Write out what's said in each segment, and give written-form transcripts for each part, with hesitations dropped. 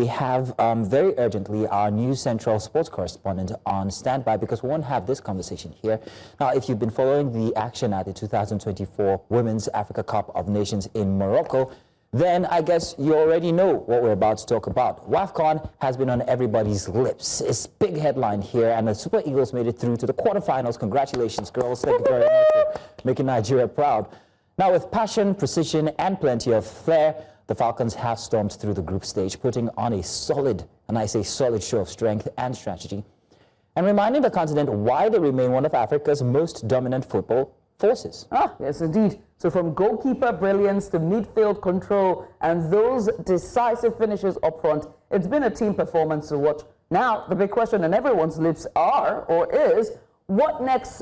we have very urgently our new Central Sports Correspondent on standby because we won't have this conversation here. Now, if you've been following the action at the 2024 Women's Africa Cup of Nations in Morocco, then I guess you already know what we're about to talk about. WAFCON has been on everybody's lips. It's a big headline here, and the Super Eagles made it through to the quarterfinals. Congratulations, girls. Thank you very much for making Nigeria proud. Now, with passion, precision, and plenty of flair, the Falcons have stormed through the group stage, putting on a solid, and I say solid, show of strength and strategy, and reminding the continent why they remain one of Africa's most dominant football forces. Ah, yes, indeed. So from goalkeeper brilliance to midfield control and those decisive finishes up front, it's been a team performance to watch. Now, the big question on everyone's lips is, what next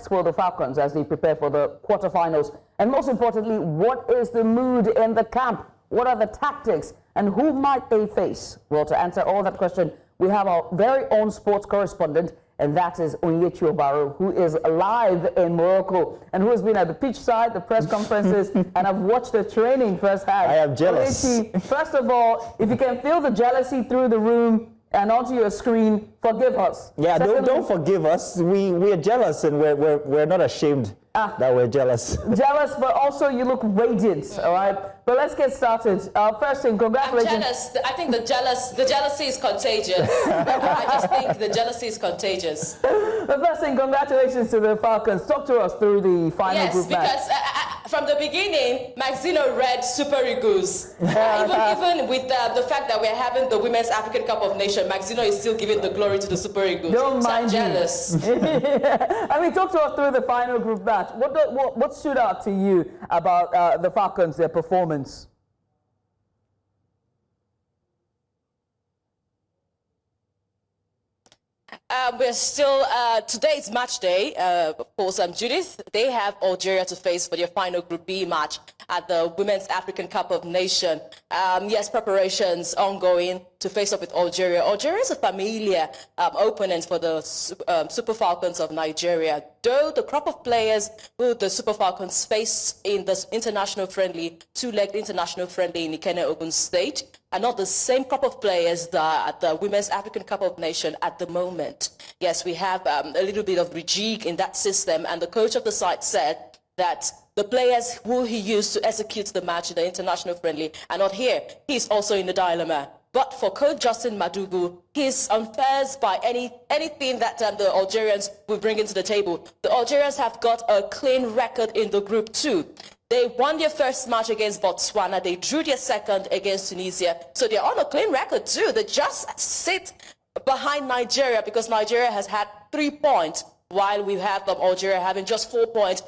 for the Falcons as they prepare for the quarterfinals? And most importantly, what is the mood in the camp? What are the tactics? And who might they face? Well, to answer all that question, we have our very own sports correspondent, and that is Onyinyechi Obaroh, who is live in Morocco and who has been at the pitch side, the press conferences, and I've watched the training firsthand. I am jealous. Onyinyechi, first of all, if you can feel the jealousy through the room and onto your screen, forgive us. Yeah, don't forgive us. We're jealous, and we're not ashamed that we're jealous. Jealous, but also you look radiant, all right? But let's get started. First thing, congratulations. I'm jealous. I think the jealousy is contagious. I just think the jealousy is contagious. The first thing, congratulations to the Falcons. Talk to us through the final group match. Yes, because from the beginning, Maxino read Super Eagles. Even with the fact that we're having the Women's African Cup of Nations, Maxino is still giving the glory to the Super Eagles. Don't mind I'm jealous. I mean, talk to us through the final group match. What stood out to you about the Falcons, their performance? We're still, today's match day, of course, Judith. They have Algeria to face for their final Group B match at the Women's African Cup of Nations. Yes, preparations ongoing to face up with Algeria. Algeria is a familiar opponent for the Super Falcons of Nigeria, though the crop of players who the Super Falcons face in the international friendly, two-legged international friendly in Ikenne, Ogun State, are not the same crop of players that are at the Women's African Cup of Nations at the moment. Yes, we have a little bit of rejig in that system, and the coach of the side said that the players who he used to execute the match in the international friendly are not here. He's also in the dilemma. But for coach Justin Madugu, he's unfazed by anything that the Algerians will bring into the table. The Algerians have got a clean record in the Group 2. They won their first match against Botswana. They drew their second against Tunisia. So they're on a clean record too. They just sit behind Nigeria because Nigeria has had 3 points, while we have Algeria having just 4 points,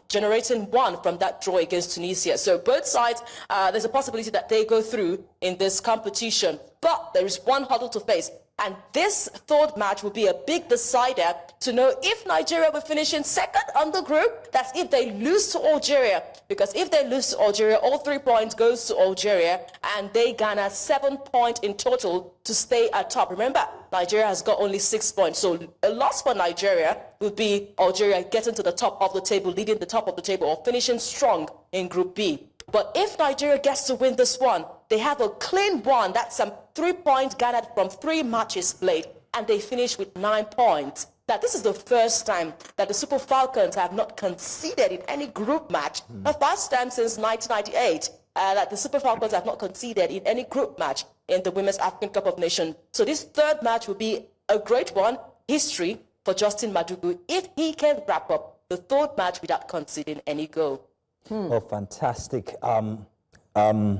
generating 1 from that draw against Tunisia. So both sides, there's a possibility that they go through in this competition. But there is one hurdle to face. And this third match will be a big decider to know if Nigeria will finish in second on the group. That's if they lose to Algeria. Because if they lose to Algeria, all 3 points goes to Algeria, and they garner 7 points in total to stay at top. Remember, Nigeria has got only 6 points. So a loss for Nigeria would be Algeria getting to the top of the table, leading the top of the table, or finishing strong in Group B. But if Nigeria gets to win this one, they have a clean one. That's 3 points garnered from 3 matches played, and they finish with 9 points. Now, this is the first time that the Super Falcons have not conceded in any group match. The first time since 1998 that the Super Falcons have not conceded in any group match in the Women's African Cup of Nations. So this third match will be a great one, history for Justin Madugu, if he can wrap up the third match without conceding any goal. Oh, fantastic. Yeah, There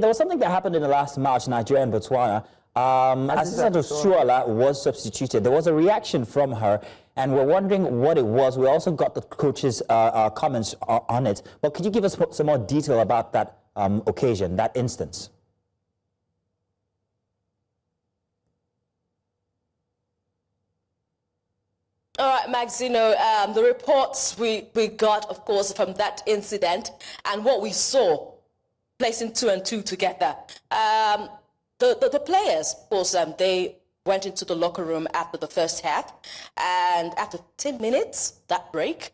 was something that happened in the last match, Nigeria and Botswana. Assistant Suala was substituted. There was a reaction from her, and we're wondering what it was. We also got the coach's comments on it. But could you give us some more detail about that occasion, that instance? All right, Maxino, the reports we got, of course, from that incident and what we saw, placing 2 and 2 together. The players, of course, they went into the locker room after the first half, and after 10 minutes, that break,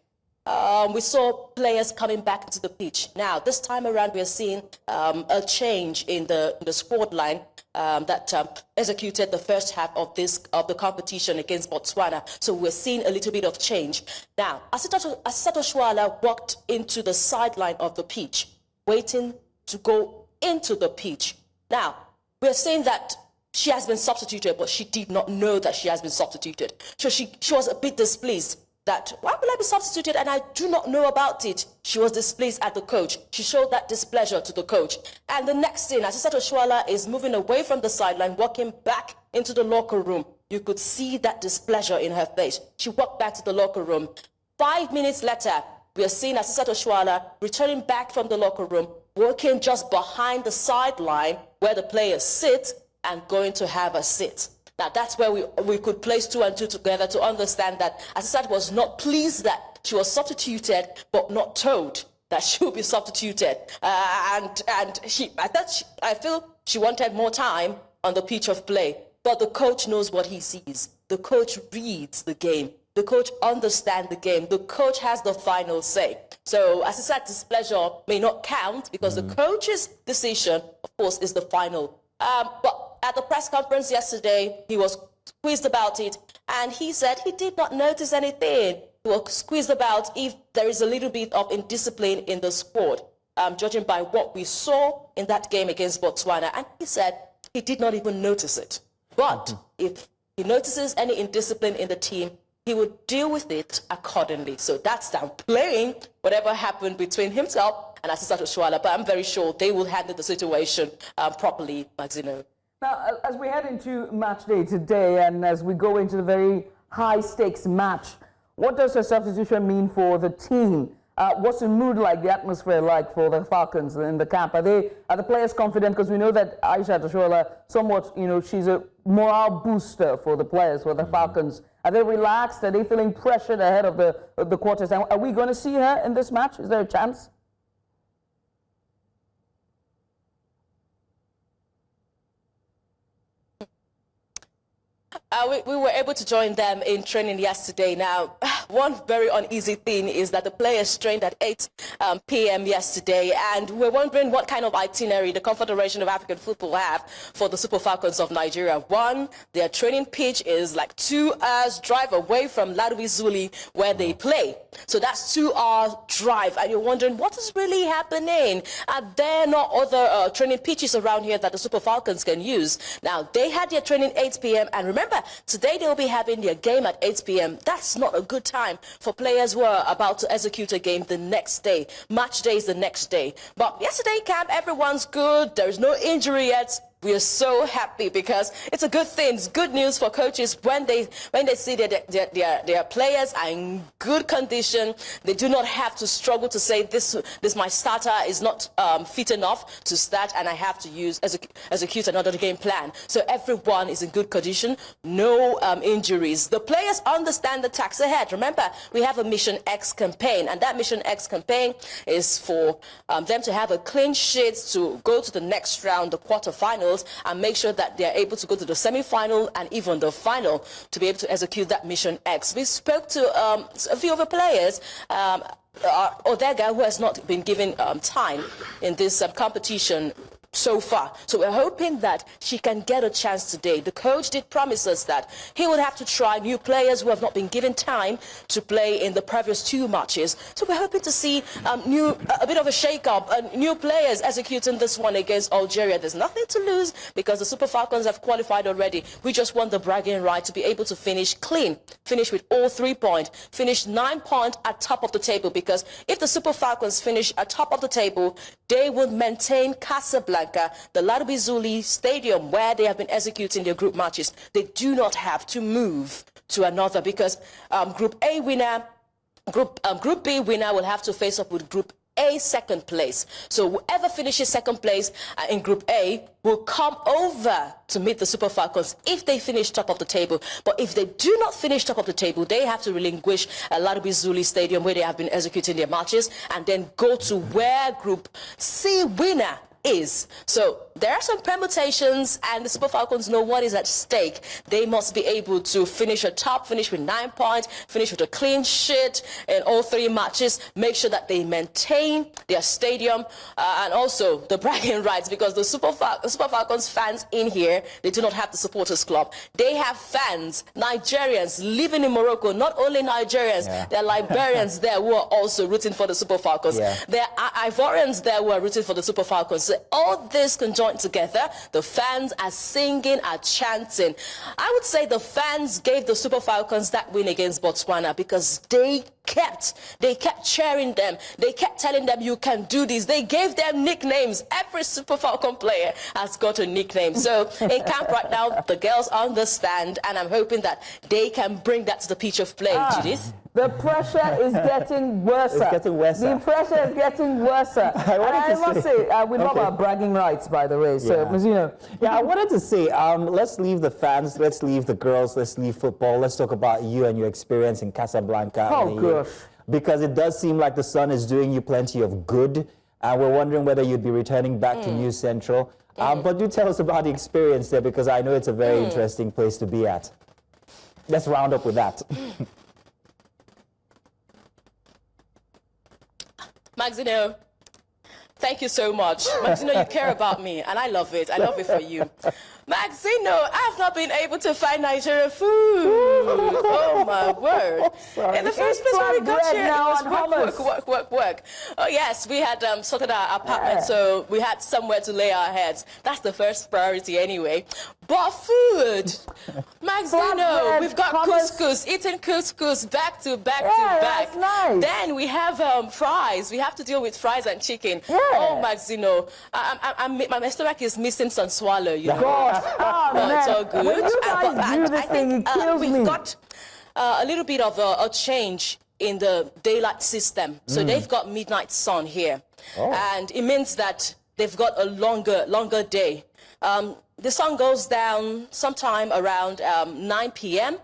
we saw players coming back into the pitch. Now, this time around, we are seeing a change in the squad line that executed the first half of the competition against Botswana. So we're seeing a little bit of change. Now, Asisat Oshoala walked into the sideline of the pitch, waiting to go into the pitch. Now, we're saying that she has been substituted, but she did not know that she has been substituted. So she was a bit displeased that, why will I be substituted and I do not know about it? She was displeased at the coach. She showed that displeasure to the coach. And the next thing, Asisat Oshoala is moving away from the sideline, walking back into the locker room. You could see that displeasure in her face. She walked back to the locker room. 5 minutes later, we are seeing Asisat Oshoala returning back from the locker room, walking just behind the sideline where the players sit and going to have a sit. Now, that's where we could place 2 and 2 together to understand that Asisat was not pleased that she was substituted, but not told that she would be substituted. I feel she wanted more time on the pitch of play. But the coach knows what he sees. The coach reads the game. The coach understands the game. The coach has the final say. So Asisat's displeasure may not count because the coach's decision, of course, is the final. But at the press conference yesterday, he was squeezed about it, and he said he did not notice anything. He was squeezed about if there is a little bit of indiscipline in the squad, judging by what we saw in that game against Botswana. And he said he did not even notice it. But if he notices any indiscipline in the team, he would deal with it accordingly. So that's downplaying whatever happened between himself and Asisat Oshoala. But I'm very sure they will handle the situation properly, Maxino. Now, as we head into match day today and as we go into the very high-stakes match, what does her substitution mean for the team? What's the mood like, the atmosphere like for the Falcons in the camp? Are the players confident? Because we know that Asisat Oshoala, somewhat, she's a morale booster for the players, for the Falcons. Are they relaxed? Are they feeling pressured ahead of the quarters? And are we going to see her in this match? Is there a chance? We were able to join them in training yesterday. Now, one very uneasy thing is that the players trained at 8 p.m. yesterday, and we're wondering what kind of itinerary the Confederation of African Football have for the Super Falcons of Nigeria. One, their training pitch is like 2 hours drive away from Ladubizuli where they play. So that's 2 hours drive, and you're wondering what is really happening. Are there not other training pitches around here that the Super Falcons can use? Now, they had their training 8 p.m. and remember, today they'll be having their game at 8 p.m. That's not a good time for players who are about to execute a game the next day. Match day is the next day. But yesterday camp, everyone's good. There's no injury yet. We are so happy because it's a good thing. It's good news for coaches when they see their players are in good condition. They do not have to struggle to say this my starter is not fit enough to start and I have to execute another game plan. So everyone is in good condition. No injuries. The players understand the task ahead. Remember, we have a Mission X campaign, and that Mission X campaign is for them to have a clean sheet to go to the next round, the quarterfinals, and make sure that they are able to go to the semi-final and even the final to be able to execute that Mission X. We spoke to a few of the players. Odega, who has not been given time in this competition so far. So we're hoping that she can get a chance today. The coach did promise us that he would have to try new players who have not been given time to play in the previous 2 matches. So we're hoping to see a bit of a shake-up, new players executing this one against Algeria. There's nothing to lose because the Super Falcons have qualified already. We just want the bragging right to be able to finish clean, finish with all 3 points, finish 9 points at top of the table, because if the Super Falcons finish at top of the table, they will maintain Casablanca, the Ladubizuli Stadium, where they have been executing their group matches. They do not have to move to another because Group A winner, Group B winner will have to face up with Group A second place. So whoever finishes second place in Group A will come over to meet the Super Falcons if they finish top of the table. But if they do not finish top of the table, they have to relinquish Ladubizuli Stadium where they have been executing their matches and then go to where Group C winner is. So there are some permutations, and the Super Falcons know what is at stake. They must be able to finish at top, finish with 9 points, finish with a clean sheet in all 3 matches, make sure that they maintain their stadium, and also the bragging rights, because the Super Falcons fans in here, they do not have the supporters club. They have fans, Nigerians living in Morocco, not only Nigerians, there are Liberians there who are also rooting for the Super Falcons. There are Ivorians there who are rooting for the Super Falcons. So all this conjoined together, the fans are singing, are chanting. I would say the fans gave the Super Falcons that win against Botswana because they kept cheering them. They kept telling them, you can do this. They gave them nicknames. Every Super Falcon player has got a nickname. So in camp right now, the girls understand, and I'm hoping that they can bring that to the pitch of play, Judith. The pressure is getting worse. It's getting worse. The pressure is getting worse. I must say, we love our bragging rights, by the way. So, Mazino. Yeah, I wanted to say, let's leave the fans, let's leave the girls, let's leave football. Let's talk about you and your experience in Casablanca. Oh, gosh. Because it does seem like the sun is doing you plenty of good. And we're wondering whether you'd be returning back to New Central. But do tell us about the experience there, because I know it's a very interesting place to be at. Let's round up with that. Maxino, thank you so much. Maxino, you care about me, and I love it. I love it for you. Maxino, I've not been able to find Nigeria food. Oh, my word. In the first place when we got here, it was work. Oh, yes, we had sorted our apartment, so we had somewhere to lay our heads. That's the first priority anyway. But food, Maxino, we've got couscous, eating couscous back to back to back. That's nice. Then we have fries. We have to deal with fries and chicken. Oh, Maxino, my stomach is missing some swallow, you know. God. Oh, no, it's all good. When you guys do this thing, it kills me. We've got a little bit of a change in the daylight system. So they've got midnight sun here. And it means that they've got a longer day. The sun goes down sometime around 9 p.m.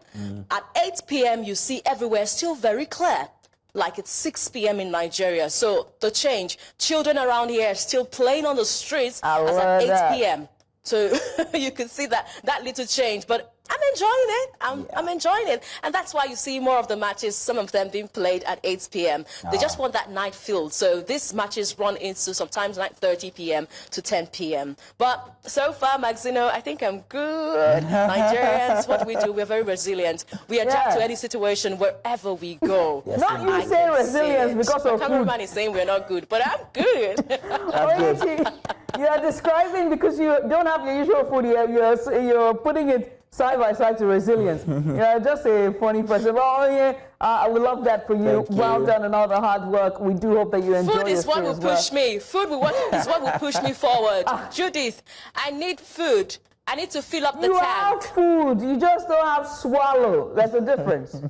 At 8 p.m., you see everywhere still very clear, like it's 6 p.m. in Nigeria. So the change, children around here are still playing on the streets as at 8 p.m. So you can see that little change, but I'm enjoying it. I'm enjoying it. And that's why you see more of the matches, some of them being played at 8 p.m. They just want that night filled. So these matches run into sometimes 9:30 p.m. to 10 p.m. But so far, Maxino, I think I'm good. Nigerians, what we do, we're very resilient. We adapt to any situation wherever we go. Not you saying resilience because of food. The cameraman is saying we're not good, but I'm good. You are describing because you don't have your usual food. You're putting it side by side to resilience. Just a funny person. Well, I would love that for you. Well done on all the hard work. We do hope that you enjoy Food is what will push me. Food is what will push me forward. Judith, I need food. I need to fill up the tank. You have food. You just don't have swallow. That's the difference.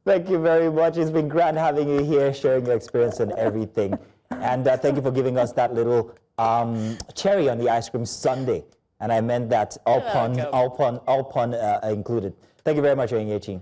Thank you very much. It's been grand having you here, sharing your experience and everything. And thank you for giving us that little cherry on the ice cream sundae. And I meant that all pun included. Thank you very much, Onyinyechi.